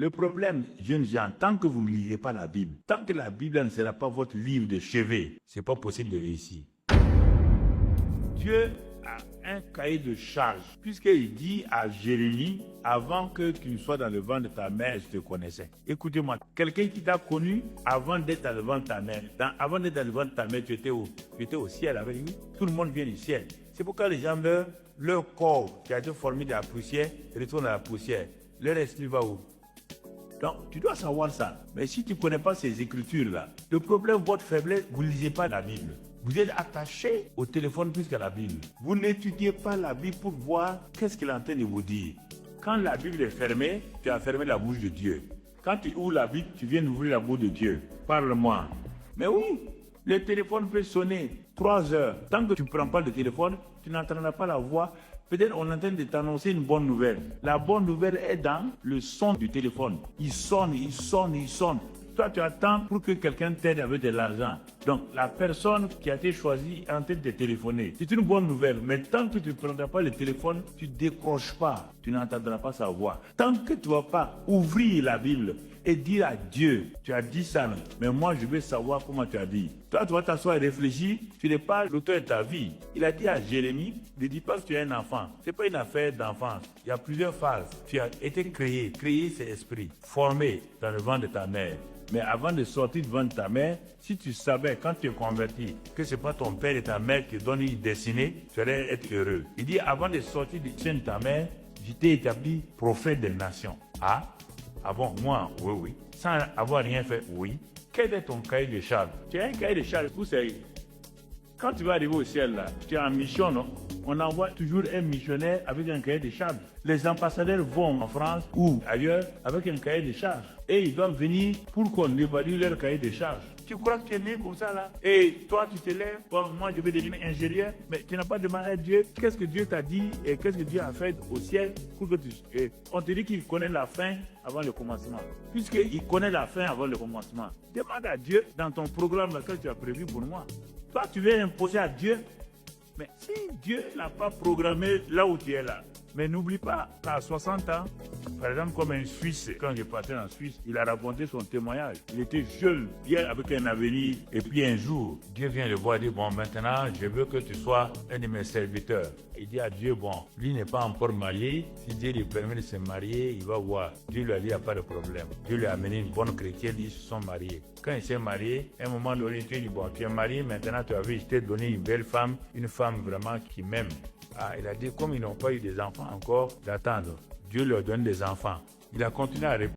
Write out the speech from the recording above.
Le problème, jeunes gens, tant que vous ne lisez pas la Bible, tant que la Bible ne sera pas votre livre de chevet, c'est pas possible de réussir. Dieu a un cahier de charge, puisqu'il dit à Jérémie, avant que tu ne sois dans le ventre de ta mère, je te connaissais. Écoutez-moi, quelqu'un qui t'a connu avant d'être dans le ventre de ta mère, avant d'être dans le ventre de ta mère, tu étais où? Tu étais au ciel avec lui. Tout le monde vient du ciel. C'est pourquoi les gens meurent, leur corps qui a été formé de la poussière retourne à la poussière. Leur esprit va où? Donc, tu dois savoir ça. Mais si tu ne connais pas ces écritures-là, le problème, votre faiblesse, vous ne lisez pas la Bible. Vous êtes attaché au téléphone plus qu'à la Bible. Vous n'étudiez pas la Bible pour voir qu'est-ce qu'il est en train de vous dire. Quand la Bible est fermée, tu as fermé la bouche de Dieu. Quand tu ouvres la Bible, tu viens d'ouvrir la bouche de Dieu. Parle-moi. Mais oui, le téléphone peut sonner 3 heures. Tant que tu ne prends pas le téléphone, tu n'entendras pas la voix. Peut-être on est en train de t'annoncer une bonne nouvelle. La bonne nouvelle est dans le son du téléphone. Il sonne, il sonne, il sonne. Toi, tu attends pour que quelqu'un t'aide avec de l'argent. Donc, la personne qui a été choisie est en train de téléphoner. C'est une bonne nouvelle, mais tant que tu ne prendras pas le téléphone, tu ne décroches pas. Tu n'entendras pas sa voix. Tant que tu ne vas pas ouvrir la Bible et dire à Dieu, tu as dit ça, mais moi, je veux savoir comment tu as dit. Toi, tu vas t'asseoir et réfléchir. Tu n'es pas l'auteur de ta vie. Il a dit à Jérémie, ne dis pas que tu es un enfant. Ce n'est pas une affaire d'enfance. Il y a plusieurs phases. Tu as été créé. Créé, c'est esprit. Formé dans le ventre de ta mère. Mais avant de sortir devant ta mère, si tu savais, quand tu es converti, que ce n'est pas ton père et ta mère qui donnent une destinée, tu allais être heureux. Il dit, avant de sortir du sein de ta mère, je t'ai établi prophète des nations. Ah bon, moi, oui. Sans avoir rien fait, oui. Quel est ton cahier de charge? Tu as un cahier de charge pour sérieux. Quand tu vas arriver au ciel, là, tu es en mission, non? On envoie toujours un missionnaire avec un cahier de charge. Les ambassadeurs vont en France ou ailleurs avec un cahier de charge. Et ils doivent venir pour qu'on évalue leur cahier de charge. Tu crois que tu es né comme ça, là? Et toi, tu te lèves, bon, moi, je vais devenir ingénieur, mais tu n'as pas demandé à Dieu qu'est-ce que Dieu t'a dit et qu'est-ce que Dieu a fait au ciel pour que tu... Et on te dit qu'il connaît la fin avant le commencement. Puisqu'il connaît la fin avant le commencement, demande à Dieu dans ton programme que tu as prévu pour moi. Toi, tu veux imposer à Dieu. Mais si Dieu n'a pas programmé là où tu es là, mais n'oublie pas qu'à 60 ans, par exemple comme un Suisse, quand je partais en Suisse, il a raconté son témoignage. Il était jeune, bien avec un avenir, et puis un jour, Dieu vient le voir et dit, bon, maintenant, je veux que tu sois un de mes serviteurs. Il dit à Dieu, bon, lui n'est pas encore marié, si Dieu lui permet de se marier, il va voir. Dieu lui a dit, il n'y a pas de problème. Dieu lui a amené une bonne chrétienne, ils se sont mariés. Quand il s'est marié, à un moment donné, Dieu dit, bon, tu es marié, maintenant tu as vu, je t'ai donné une belle femme, une femme vraiment qui m'aime. Ah, il a dit, comme ils n'ont pas eu des enfants encore, d'attendre. Dieu leur donne des enfants. Il a continué à répondre.